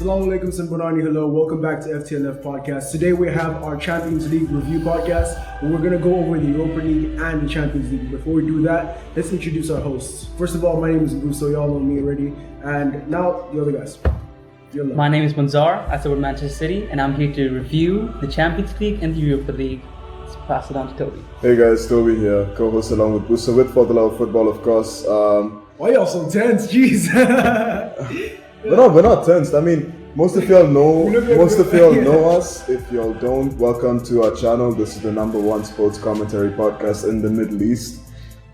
Assalamu alaikum Sanbonani, hello. Welcome back to FTLF Podcast. Today we have our Champions League review podcast, and we're going to go over the Europa League and the Champions League. Before we do that, let's introduce our hosts. First of all, my name is Gusto, y'all know me already. And now, the other guys. My name is Manzar, I support Manchester City, and I'm here to review the Champions League and the Europa League. Let's pass it on to Toby. Hey guys, Toby here, co-host along with Gusto with For the Love of Football, of course. Why y'all so tense? Jeez. We're not tense. I mean, most of y'all know us. If y'all don't, welcome to our channel. This is the #1 sports commentary podcast in the Middle East.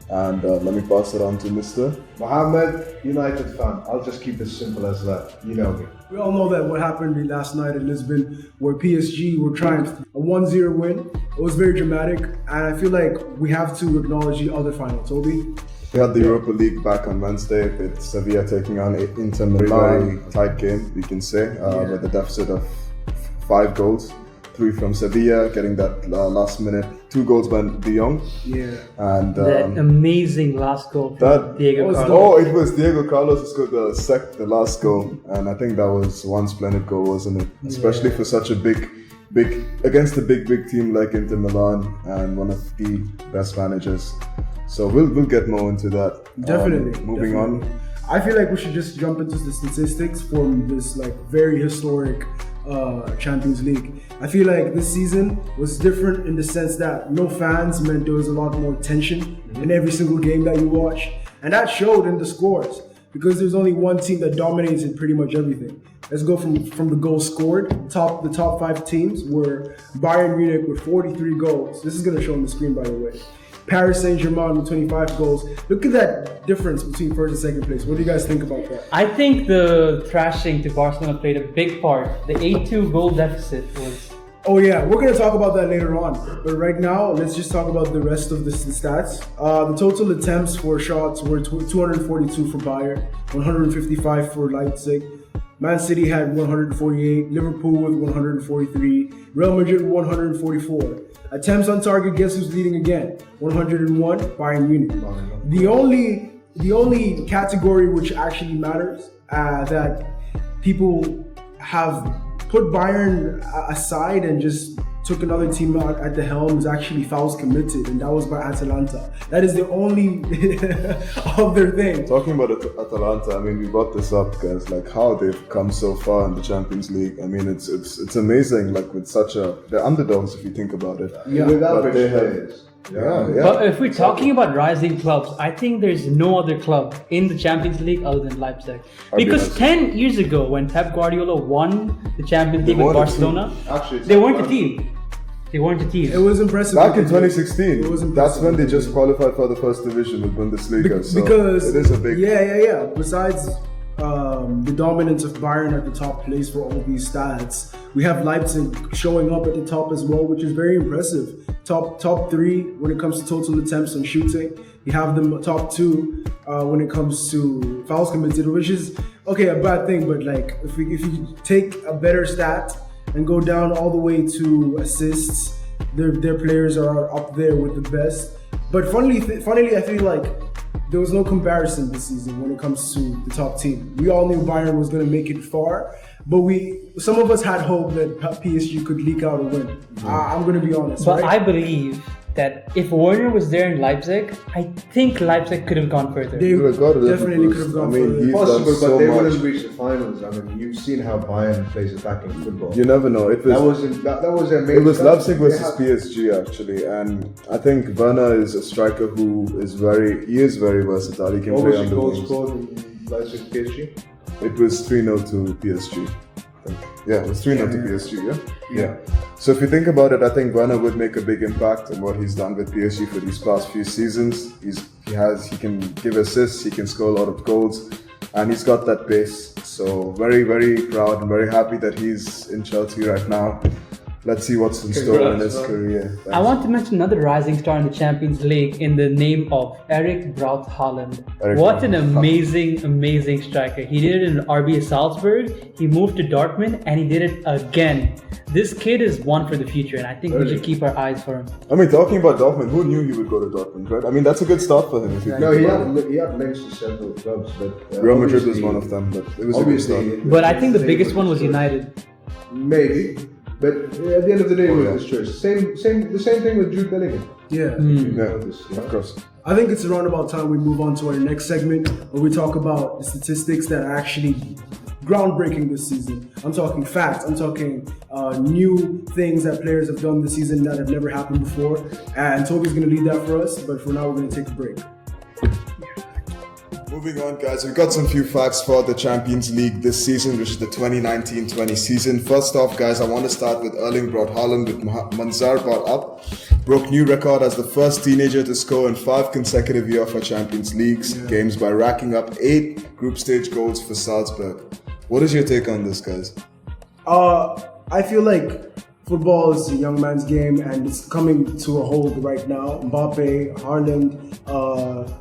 And let me pass it on to Mr. Mohammed, United fan. I'll just keep it simple as that. You know me. We all know that what happened last night in Lisbon, where PSG were triumphed, a 1-0 win. It was very dramatic, and I feel like we have to acknowledge the other final. Toby? We had the Europa League back on Wednesday with Sevilla taking on Inter Milan. Very tight game, we can say, with a deficit of 5 goals. 3 from Sevilla, getting that last minute. 2 goals by De Jong. Yeah. And that amazing last goal from Diego Carlos. Oh, it was Diego Carlos who scored the last goal. And I think that was one splendid goal, wasn't it? Especially for such a big against a big team like Inter Milan and one of the best managers. So we'll get more into that. Definitely. Moving on. I feel like we should just jump into the statistics from this very historic Champions League. I feel like this season was different in the sense that no fans meant there was a lot more tension in every single game that you watched, and that showed in the scores because there's only one team that dominates in pretty much everything. Let's go from the goals scored. The top 5 teams were Bayern Munich with 43 goals. This is going to show on the screen, by the way. Paris Saint-Germain with 25 goals. Look at that difference between first and second place. What do you guys think about that? I think the thrashing to Barcelona played a big part. The 8-2 goal deficit was... Oh yeah, we're going to talk about that later on. But right now, let's just talk about the rest of the stats. The total attempts for shots were 242 for Bayern, 155 for Leipzig. Man City had 148, Liverpool with 143, Real Madrid with 144. Attempts on target, guess who's leading again? 101, Bayern Munich. The only category which actually matters that people have put Bayern aside and just took another team out at the helm is actually fouls committed, and that was by Atalanta. That is the only other thing. Talking about Atalanta, I mean, we brought this up, guys, how they've come so far in the Champions League. I mean, it's amazing, with they're underdogs if you think about it. Yeah. With but average they players. Yeah. But if we're talking about rising clubs, I think there's no other club in the Champions League other than Leipzig. Because 10 years ago, when Pep Guardiola won the Champions League with Barcelona, they weren't a team. They weren't a team. It was impressive. Back in 2016, that's when they just qualified for the first division with Bundesliga. So because it is a big... Yeah. Besides the dominance of Bayern at the top place for all these stats, we have Leipzig showing up at the top as well, which is very impressive. Top 3 when it comes to total attempts on shooting. You have them top 2 when it comes to fouls committed, which is a bad thing. But if you take a better stat and go down all the way to assists, their players are up there with the best. But funnily, I feel like there was no comparison this season when it comes to the top team. We all knew Bayern was going to make it far, but some of us had hope that PSG could leak out a win. I'm going to be honest. But right? I believe that if Werner was there in Leipzig, I think Leipzig could have gone further. They definitely could have gone further. He's Possible, done so but they much. wouldn't reach the finals. I mean, you've seen how Bayern plays attacking football. You never know. It That was their main. It was Leipzig versus PSG actually, and I think Werner is a striker who is very versatile. He can What play was on the the goal wings. scored in Leipzig PSG? It was 3-0 to PSG. Yeah, it was 3-0 to PSG, yeah? So if you think about it, I think Werner would make a big impact on what he's done with PSG for these past few seasons. He can give assists, he can score a lot of goals, and he's got that pace. So very, very proud and very happy that he's in Chelsea right now. let's see what's in store in his career. I want to mention another rising star in the Champions League in the name of Erik Braut Haaland. What an amazing striker. He did it in RB Salzburg, he moved to Dortmund, and he did it again. This kid is one for the future, and I think we should keep our eyes for him. I mean, talking about Dortmund, who knew he would go to Dortmund, right? I mean, that's a good start for him. If you No, he had links to several clubs, but Real Madrid was one of them, but it was a good start. But I think the biggest one was United. Maybe, but at the end of the day, it was his choice. The same thing with Jude Bellingham. Yeah. Of course. I think it's around about time we move on to our next segment where we talk about the statistics that are actually groundbreaking this season. I'm talking facts. I'm talking new things that players have done this season that have never happened before. And Toby's going to lead that for us, but for now we're going to take a break. Moving on, guys, we've got some few facts for the Champions League this season, which is the 2019-20 season. First off, guys, I want to start with Erling Braut Haaland with Manzar brought up. Broke new record as the first teenager to score in 5 consecutive UEFA Champions League games by racking up 8 group stage goals for Salzburg. What is your take on this, guys? I feel like football is a young man's game and it's coming to a hold right now. Mbappe, Haaland,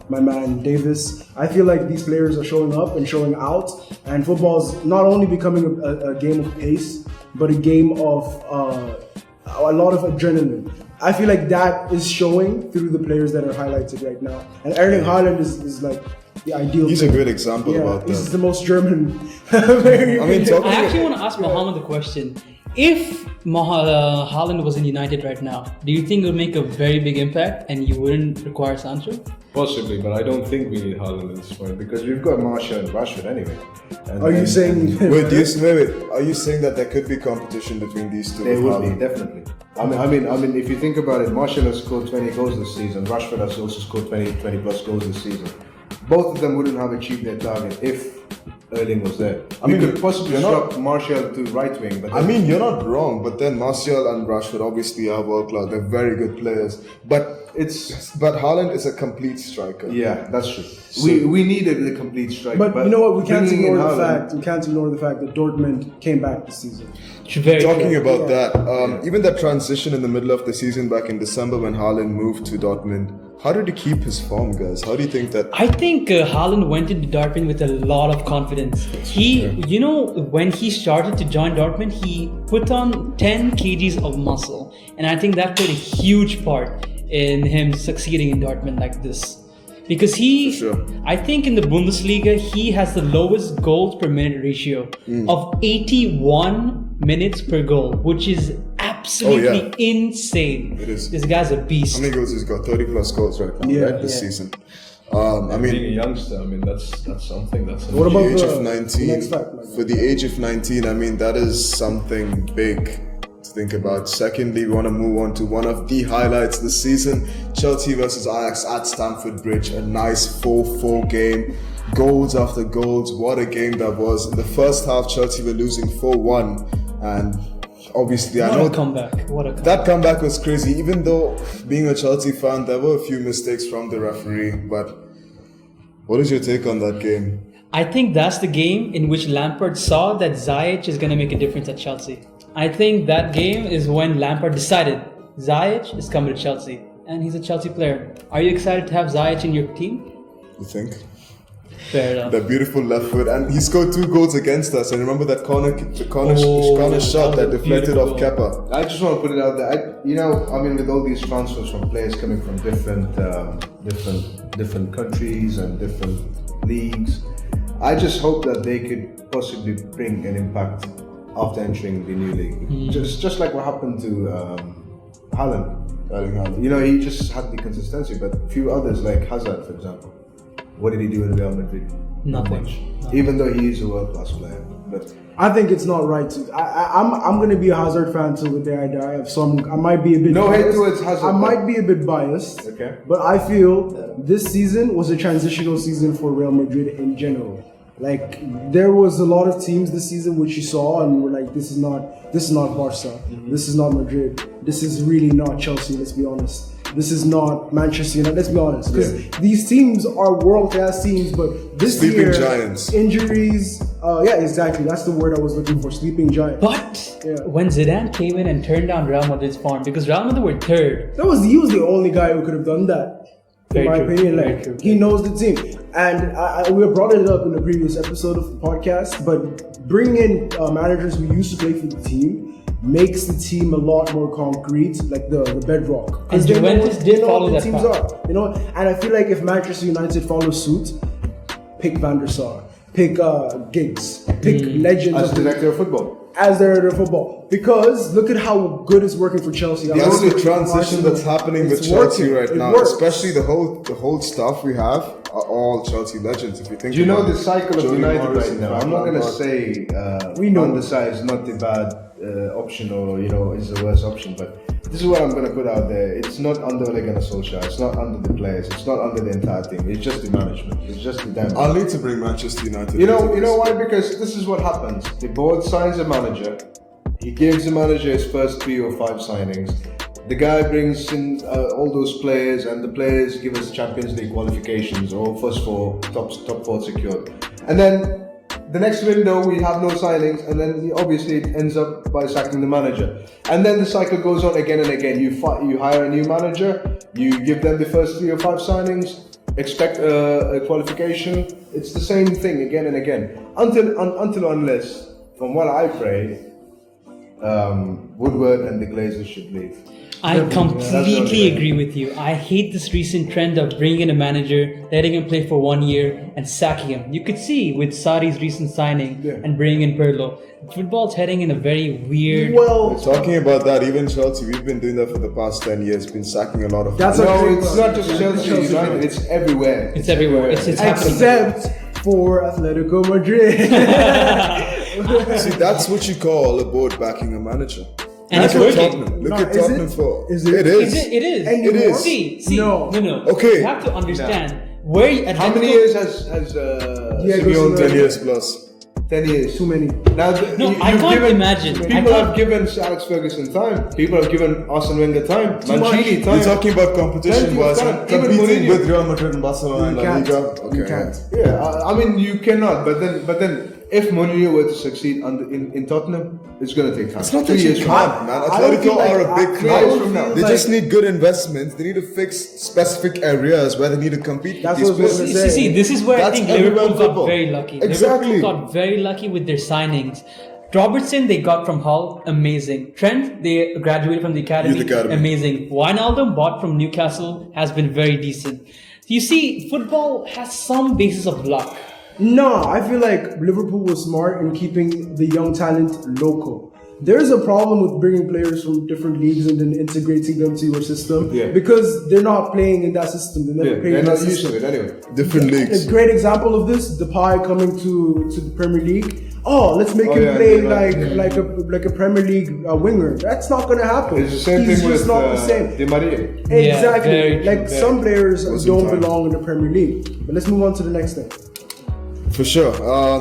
my man Davis. I feel like these players are showing up and showing out, and football is not only becoming a game of pace, but a game of a lot of adrenaline. I feel like that is showing through the players that are highlighted right now. And Erling Haaland is like the ideal. He's a great example about that. He's the most German. I actually want to ask Mohammed a question. If Haaland was in United right now, do you think it would make a very big impact and you wouldn't require Sancho? Possibly, but I don't think we need Haaland at this point because we've got Martial and Rashford anyway. Are you saying? Wait, are you saying that there could be competition between these two? There would be, definitely. I mean, if you think about it, Martial has scored 20 goals this season. Rashford has also scored 20 plus goals this season. Both of them wouldn't have achieved their target if Erling was there. We could possibly swap Martial to right wing. But you're not wrong, but then Martial and Rashford obviously are world class. They're very good players. But Haaland is a complete striker. Yeah, that's true. We needed a complete striker. But you know what? We can't ignore the fact that Dortmund came back this season. Talking about that, even that transition in the middle of the season back in December when Haaland moved to Dortmund, how did he keep his form, guys? How do you think that? I think Haaland went into Dortmund with a lot of confidence. When he started to join Dortmund, he put on 10 kgs of muscle. And I think that played a huge part in him succeeding in Dortmund like this. Because I think in the Bundesliga, he has the lowest goals per minute ratio of 81 minutes per goal, which is absolutely insane. It is. This guy's a beast. How many goals he's got? 30 plus goals right now, this season. Being a youngster, that's something. What about the age of 19? For the age of 19, that is something big to think about. Secondly, we want to move on to one of the highlights this season: Chelsea versus Ajax at Stamford Bridge. A nice 4-4 game. Goals after goals. What a game that was. In the first half, Chelsea were losing 4-1, and obviously, that comeback was crazy. Even though, being a Chelsea fan, there were a few mistakes from the referee. But what is your take on that game? I think that's the game in which Lampard saw that Ziyech is going to make a difference at Chelsea. I think that game is when Lampard decided Ziyech is coming to Chelsea, and he's a Chelsea player. Are you excited to have Ziyech in your team? You think? Fair enough. The beautiful left foot, and he scored 2 goals against us. And remember that corner shot that deflected off Kepa. I just want to put it out there. With all these transfers from players coming from different countries and different leagues, I just hope that they could possibly bring an impact after entering the new league. Just like what happened to Haaland. Erling Haaland. He just had the consistency, but a few others like Hazard, for example. What did he do in Real Madrid? Not much. Even though he is a world-class player. But I think it's not right to. I'm going to be a Hazard fan till the day I die. I might be a bit. No biased. hate towards Hazard. I might be a bit biased. Okay. But I feel this season was a transitional season for Real Madrid in general. Like, there was a lot of teams this season which you saw and were like, this is not Barca. This is not Madrid. This is really not Chelsea. Let's be honest. this is not Manchester United. Let's be honest, because these teams are world-class teams, but this Sleeping year, giants. Injuries. Yeah, exactly. That's the word I was looking for. Sleeping giants. But when Zidane came in and turned down Real Madrid's farm, because Real Madrid were third. He was the only guy who could have done that. In my opinion, like he knows the team, and we brought it up in the previous episode of the podcast. But bringing in managers who used to play for the team makes the team a lot more concrete, like the bedrock. And Juventus did follow that teams path. are, and I feel like if Manchester United follow suit, pick Van der Sar, pick Giggs, pick legends as director of football. As director of football, because look at how good it's working for Chelsea. That's the transition that's happening with Chelsea right now, especially the whole staff we have are all Chelsea legends. If you think, do you know the cycle of United right now? I'm not going to say Van der Sar is not the bad option, or is the worst option, but this is what I'm going to put out there. It's not under Ole Gunnar Solskjaer. It's not under the players. It's not under the entire team. It's just the management. It's just the damn. I'll need to bring Manchester United. You know why? Because this is what happens. The board signs a manager. He gives the manager his first 3 or 5 signings. The guy brings in all those players, and the players give us Champions League qualifications or first 4, top 4 secured. And then the next window we have no signings, and then obviously it ends up by sacking the manager. And then the cycle goes on again and again. You hire a new manager, you give them the first 3 or 5 signings, expect a qualification. It's the same thing again and again. Unless, from what I pray, Woodward and the Glazers should leave. I completely agree with you. I hate this recent trend of bringing in a manager, letting him play for 1 year, and sacking him. You could see with Sarri's recent signing and bringing in Pirlo, football's heading in a very weird. Well, talking about that, even Chelsea, we've been doing that for the past 10 years. Been sacking a lot of. It's not just Chelsea, United. It's everywhere. It's everywhere. It's happening. Except for Atletico Madrid. See, that's what you call a board backing a manager. And it's working. Look at Tottenham for. Is it? It is. It is. It is. See. No. Okay. You have to understand where. How many years has Simeone? 10 years plus. 10 years. Too many. Now, I can't imagine. People have given Alex Ferguson time. People have given Arsene Wenger time. Mancini time. You're talking about competition-wise, competing with Real Madrid and Barcelona in La Liga. Okay. You can't. Yeah, I mean you cannot. But then, if Mourinho were to succeed in Tottenham, it's going to take time. It's not that you can't, man. Atletico are a big club. They just need good investment. They need to fix specific areas where they need to compete. That's what I was going to say. See, this is where I think Liverpool got very lucky. Exactly. Liverpool got very lucky with their signings. Robertson, they got from Hull, amazing. Trent, they graduated from the academy, amazing. Wijnaldum, bought from Newcastle, has been very decent. You see, football has some basis of luck. No, I feel like Liverpool was smart in keeping the young talent local. There's a problem with bringing players from different leagues and then integrating them to your system because they're not playing in that system. They're not used to it anyway. Different leagues. A great example of this, Depay coming to the Premier League. Oh, let's make him play like a Premier League winger. That's not going to happen. It's the same He's thing just with not the same. Di Maria. Exactly. Some players don't belong in the Premier League. But let's move on to the next thing. For sure.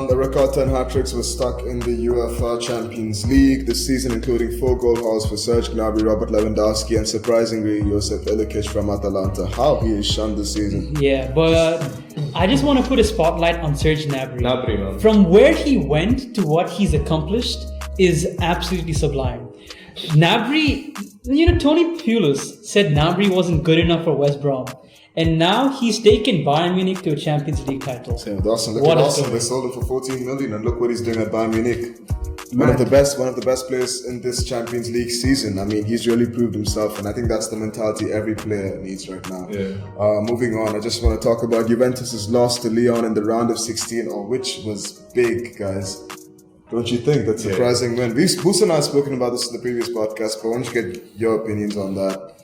The record 10 hat-tricks was stuck in the UEFA Champions League this season, including 4 goal hauls for Serge Gnabry, Robert Lewandowski, and surprisingly, Josip Ilicic from Atalanta. How he is shunned this season. Yeah, but I just want to put a spotlight on Serge Gnabry. Man. From where he went to what he's accomplished is absolutely sublime. Gnabry, Tony Pulis said Gnabry wasn't good enough for West Brom. And now he's taken Bayern Munich to a Champions League title. Same with Arsenal. Look at Arsenal. They sold him for 14 million, and look what he's doing at Bayern Munich. One of the best players in this Champions League season. I mean, he's really proved himself, and I think that's the mentality every player needs right now. Yeah. Moving on, I just want to talk about Juventus' loss to Lyon in the round of 16, which was big, guys. Don't you think? That's a surprising win. Boos and I have spoken about this in the previous podcast, but why don't you get your opinions on that?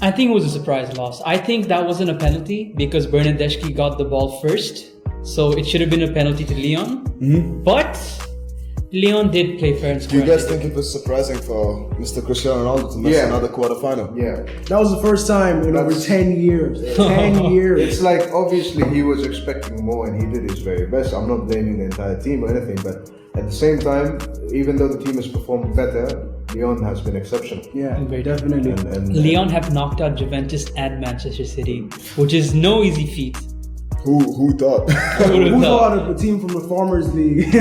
I think it was a surprise loss. I think that wasn't a penalty because Bernardeschi got the ball first. So it should have been a penalty to Lyon. Mm-hmm. But Lyon did play fair and square. Do you guys think it was surprising for Mr. Cristiano Ronaldo to miss another quarterfinal? Yeah. That was the first time in over 10 years. 10 years. It's like, obviously, he was expecting more and he did his very best. I'm not blaming the entire team or anything, but at the same time, even though the team has performed better, Lyon has been exceptional. Yeah, definitely. And Lyon have knocked out Juventus and Manchester City, which is no easy feat. Who thought? Who thought of a team from the Farmers League?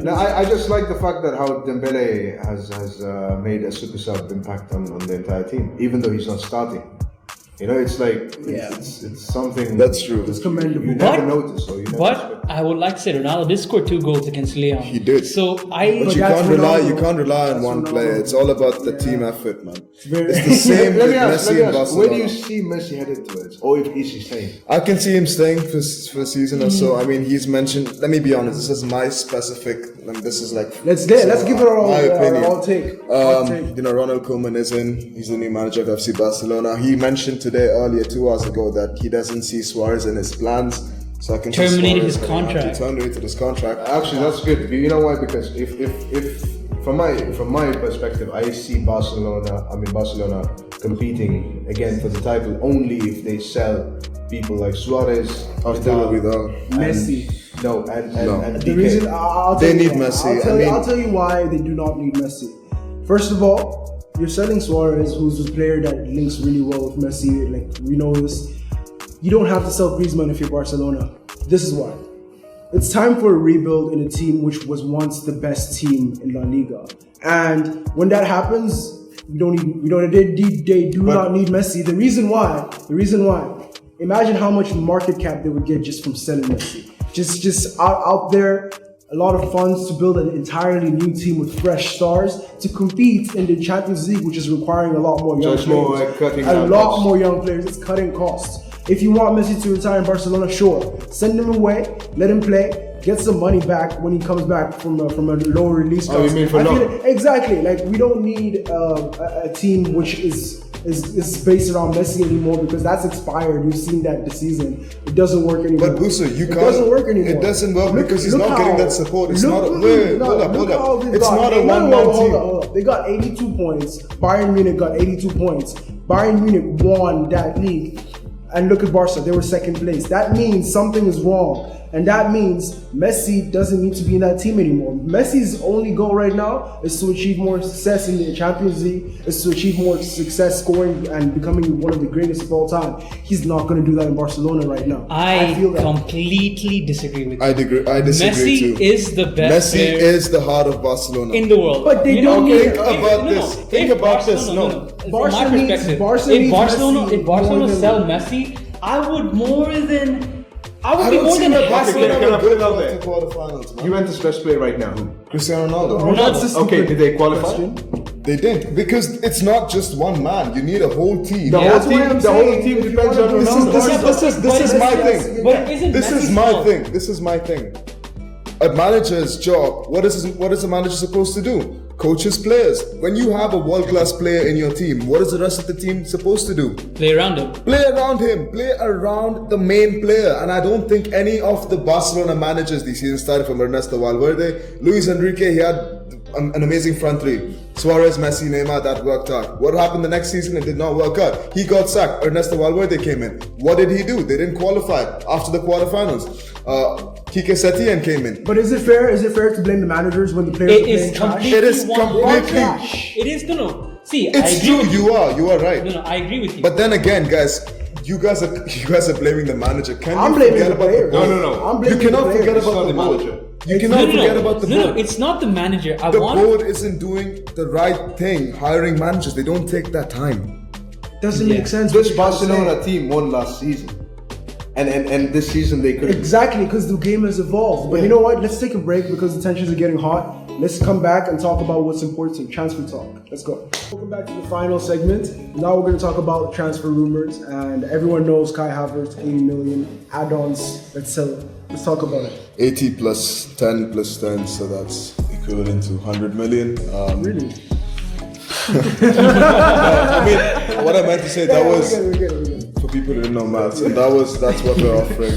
Now, I just like the fact that how Dembele has made a super sub impact on the entire team, even though he's not starting. You know, it's like it's something That's true. It's commendable. you never notice. Or you never But I would like to say Ronaldo did score 2 goals against Lyon. He did. So But you that's can't rely. Ronaldo. You can't rely on That's one Ronaldo. player. It's all about the team effort, man. very- It's the same Let with me ask, Messi and where Barcelona. do you see Messi headed towards? Or if is he staying? I can see him staying for a season or so. I mean, he's mentioned. Let me be honest. This is my specific. This is like. Let's give it our my opinion. all take. Hot take. You know, Ronald Koeman is in. He's the new manager of FC Barcelona. He mentioned earlier 2 hours ago, that he doesn't see Suarez in his plans. So I can see Terminated Suarez his having to contract. terminated his contract. Actually, that's good. You know why? Because if from my perspective, I see Barcelona competing again for the title only if they sell people like Suarez, Vidal. Messi. and The DK. reason I'll They tell you need why. Messi. I'll tell you why they do not need Messi. First of all, you're selling Suarez, who's a player that links really well with Messi. Like, we know this. You don't have to sell Griezmann if you're Barcelona. This is why. It's time for a rebuild in a team which was once the best team in La Liga. And when that happens, they do not need Messi. The reason why, imagine how much market cap they would get just from selling Messi. Just out there, a lot of funds to build an entirely new team with fresh stars to compete in the Champions League, which is requiring a lot more young it's more players. like cutting a down lot costs. more young players. It's cutting costs. If you want Messi to retire in Barcelona, sure, send him away, let him play, get some money back when he comes back from a lower release cost. Oh, you mean for long? Exactly. Like, we don't need a team which is based around Messi anymore, because that's expired. You've seen that this season. It doesn't work anymore. But Buso, It doesn't work anymore. It doesn't work because he's not getting that support. It's not. Hold Look how up. they've It's got- not a no, one-man team. Hold up. They got 82 points. Bayern Munich got 82 points. Bayern Munich won that league. And look at Barca, they were second place. That means something is wrong. And that means Messi doesn't need to be in that team anymore. Messi's only goal right now is to achieve more success in the Champions League, is to achieve more success scoring and becoming one of the greatest of all time. He's not going to do that in Barcelona right now. I feel that. completely disagree with you. I disagree Messi too. is the best Messi player is the heart of Barcelona. in the world. But they You know, don't if- need- if- about no, this. no, Think if about this. Barcelona- No. From Barca my needs- perspective, Barca if needs Barcelona Messi more sell than- Messi, I would more than I be don't more see than that happy. Barcelona Can I will put it go out there? to quarterfinals, man. Juventus best player right now. Who? Cristiano Ronaldo. That's a stupid Okay, did they qualify? question. They didn't, because it's not just one man. You need a whole team. The Yeah, whole that's why team. I'm The whole saying, team if you depends wanna on do Ronaldo. This is my Messi has to thing. get But back. isn't This Messi's is my fault? thing. This is my thing. A manager's job. What is a manager supposed to do? Coach his players. When you have a world-class player in your team, what is the rest of the team supposed to do? Play around him. Play around him. Play around the main player. And I don't think any of the Barcelona managers this season, started from Ernesto Valverde, Luis Enrique, he had an amazing front three. Suarez, Messi, Neymar, that worked out. What happened the next season? It did not work out. He got sacked. Ernesto Valverde came in. What did he do? They didn't qualify after the quarterfinals. Kike Setien came in. But is it fair? Is it fair to blame the managers when the players It are playing is trash? completely It is 100%. completely- It is no. See, I It's agree true. with You are right. No, I agree with you. But then again, guys, you guys are blaming the manager. Can I'm you blaming forget the about players. the board? No. I'm You blaming cannot the forget players. about the not the board. manager. You cannot forget about the board. No, it's not the manager. The board isn't doing the right thing, hiring managers. They don't take that time. Doesn't make sense. This what you're trying to Barcelona say. team won last season, and this season they couldn't. Exactly, because the game has evolved. But you know what? Let's take a break because the tensions are getting hot. Let's come back and talk about what's important. Transfer talk. Let's go. Welcome back to the final segment. Now we're going to talk about transfer rumors. And everyone knows Kai Havertz, 80 million add-ons. Let's sell it. Let's talk about it. 80 plus 10 plus 10, so that's equivalent to 100 million. Really? I mean, what I meant to say, that was We get it. for people who didn't know maths, and that's what we're offering.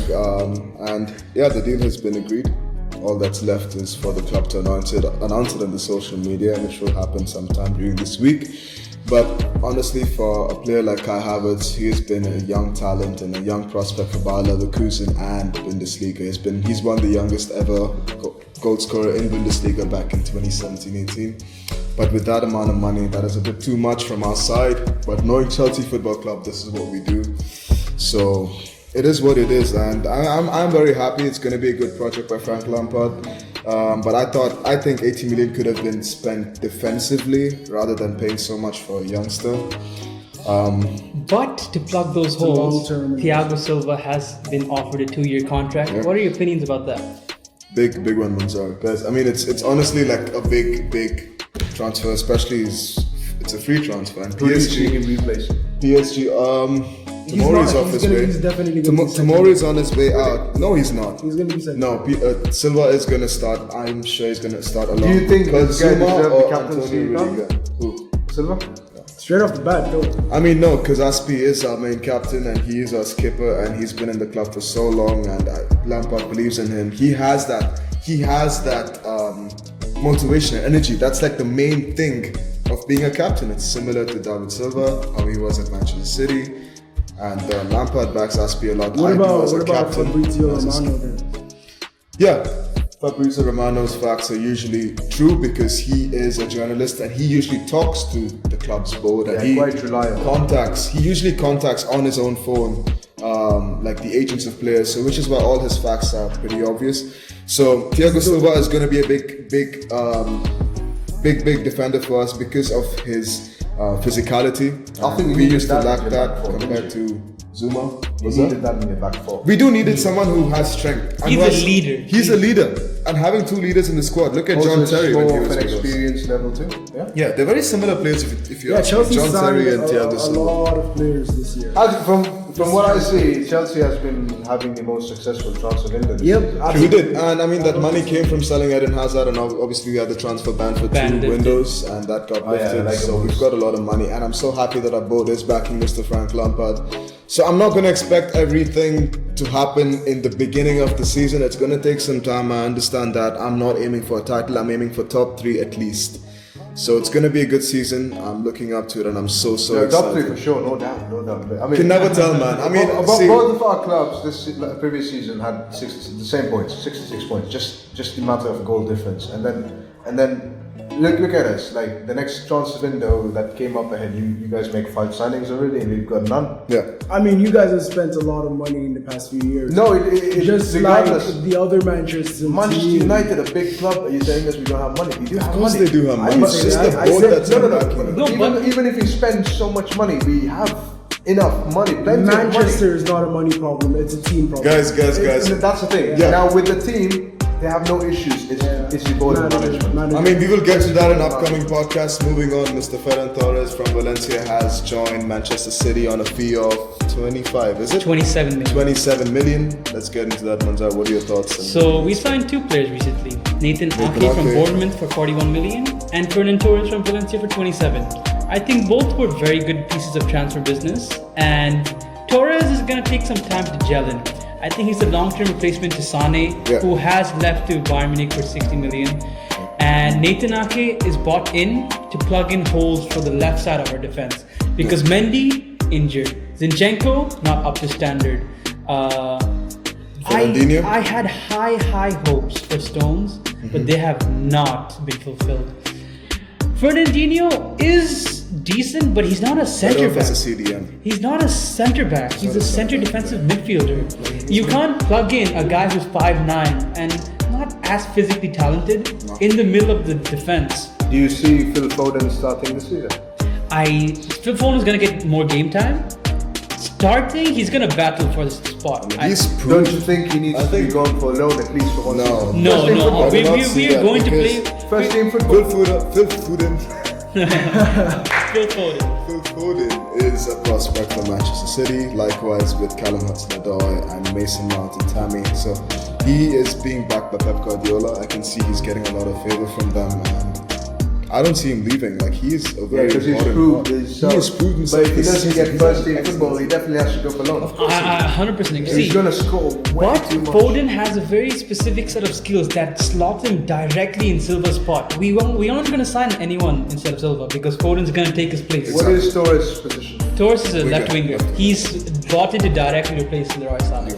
And yeah, the deal has been agreed. All that's left is for the club to announce it on the social media, which will happen sometime during this week. But honestly, for a player like Kai Havertz, he has been a young talent and a young prospect for Bayer Leverkusen and Bundesliga. He's won the youngest ever goal scorer in Bundesliga back in 2017-18. But with that amount of money, that is a bit too much from our side. But knowing Chelsea Football Club, this is what we do. So it is what it is, and I'm very happy. It's going to be a good project by Frank Lampard. But I think 80 million could have been spent defensively rather than paying so much for a youngster. But to plug those holes, Thiago Silva has been offered a 2-year contract. Yeah. What are your opinions about that? Big one, Manzar. Guys, I mean, it's honestly like a big transfer, especially it's a free transfer. And PSG, Tomori's off his way. Tomori's on his way out. No, he's not. He's going to be second. No, Silva is going to start. I'm sure he's going to start along. Do you think this guy Zuma deserves the or captaincy? Who? Silva? Straight off the bat, though. I mean, no, because Aspi is our main captain and he is our skipper and he's been in the club for so long and Lampard believes in him. He has that motivation and energy. That's like the main thing of being a captain. It's similar to David Silva, how he was at Manchester City. And Lampard backs Aspi a lot. What about Fabrizio Romano then? Yeah, Fabrizio Romano's facts are usually true because he is a journalist and he usually talks to the club's board and he quite reliable. He usually contacts on his own phone like the agents of players, so which is why all his facts are pretty obvious. So Thiago Silva is going to be a big defender for us because of his physicality. I think we used to lack that compared to Zuma. We needed that in the back four. We do needed someone who has strength. He's a leader. He's a leader. And having 2 leaders in the squad. Look at John Terry when he was an with us. experience level too. Yeah, they're very similar players if you ask me. Chelsea John Terry and signed Thiago a Silva. lot of players this year. From what I see, Chelsea has been having the most successful transfer window this year. We did, and I mean that money came from selling Eden Hazard, and obviously we had the transfer ban for 2 windows, and that got lifted. So we've got a lot of money, and I'm so happy that our board is backing Mr. Frank Lampard. So I'm not going to expect everything to happen in the beginning of the season. It's going to take some time. I understand that. I'm not aiming for a title. I'm aiming for top 3 at least. So it's going to be a good season. I'm looking up to it, and I'm so excited. Top 3 for sure, no doubt. I mean, you can never tell, man. I mean, both of our clubs this previous season had the same points, 66 points, just the matter of goal difference. And then look at us. Like the next transfer window that came up ahead, you guys make 5 signings already, and we've got none. Yeah. I mean, you guys have spent a lot of money in the past few years. No, it just like the other Manchester United, a big club. Are you saying us we don't have money? We do have money. Of course they do have money. It's just the board that's even if we spend so much money, we have enough money. Manchester is not a money problem. It's a team problem. Guys. That's the thing. Yeah. Now with the team, they have no issues. It's the board management. I mean, we will get to that in upcoming podcasts. Moving on, Mr. Ferran Torres from Valencia has joined Manchester City on a fee of 25, is it? 27 million. 27 million. Let's get into that, Manzar. What are your thoughts? So we signed 2 players recently. Nathan Ake from Bournemouth for 41 million and Ferran Torres from Valencia for 27. I think both were very good pieces of transfer business, and Torres is going to take some time to gel in. I think he's a long-term replacement to Sane, who has left to Bayern Munich for 60 million. And Nathan Ake is bought in to plug in holes for the left side of our defense. Because Mendy, injured. Zinchenko, not up to standard. I had high hopes for Stones, but they have not been fulfilled. Fernandinho is decent, but he's not a center back. He's not a center back. He's a center defensive midfielder. You can't plug in a guy who's 5'9" and not as physically talented in the middle of the defense. Do you see Phil Foden starting this season? Phil Foden is going to get more game time. Starting, he's going to battle for this spot. Don't you think he needs to be gone for a loan at least for 1 season? No. We are going to play first team football. Phil Foden. Phil Foden is a prospect for Manchester City, likewise with Callum Hudson-Odoi and Mason Mount and Tammy. So he is being backed by Pep Guardiola. I can see he's getting a lot of favor from them, and I don't see him leaving. Like, he is a very important he is proven himself. But if he doesn't get first team football, he definitely has to go for loan. I 100% agree. He's going to score way too much. Foden has a very specific set of skills that slot him directly in Silva's spot. We aren't going to sign anyone instead of Silva because Foden's going to take his place. What is Torres' position? Torres is a left winger. He's brought in to directly replace Leroy Sané.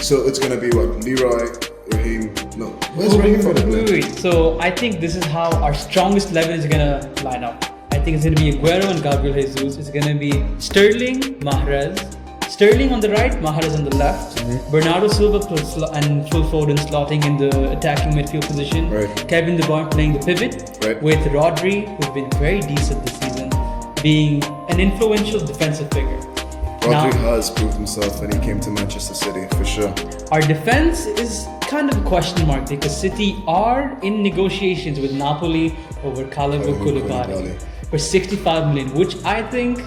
So it's going to be what? Leroy, Raheem. No. Where's Raheem going to play? Wait. So I think this is how our strongest 11 is gonna line up. I think it's gonna be Aguero and Gabriel Jesus. It's gonna be Sterling, Mahrez. Sterling on the right, Mahrez on the left. Bernardo Silva and Phil Foden slotting in the attacking midfield position. Right. Kevin De Bruyne playing the pivot. Right. With Rodri, who's been very decent this season, being an influential defensive figure. Rodri has proved himself when he came to Manchester City, for sure. Our defense is kind of a question mark because City are in negotiations with Napoli over Kalidou Koulibaly for 65 million, which I think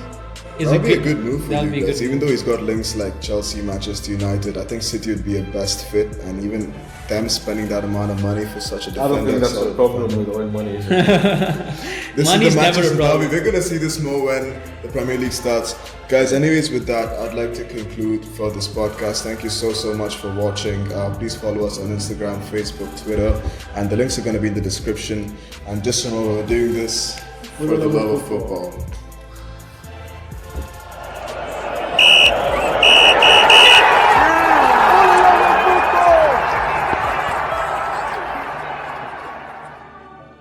is That'll be a good move for that'll you be guys. good. Even though he's got links like Chelsea, Manchester United, I think City would be a best fit, and even them spending that amount of money for such a defender. I don't think that's the problem with oil money, is it? This Money's is the never a Manchester problem. derby. We're gonna see this more when the Premier League starts, guys. Anyways, with that, I'd like to conclude for this podcast. Thank you so much for watching. Please follow us on Instagram, Facebook, Twitter, and the links are gonna be in the description. And just remember, we're doing this for the love of football.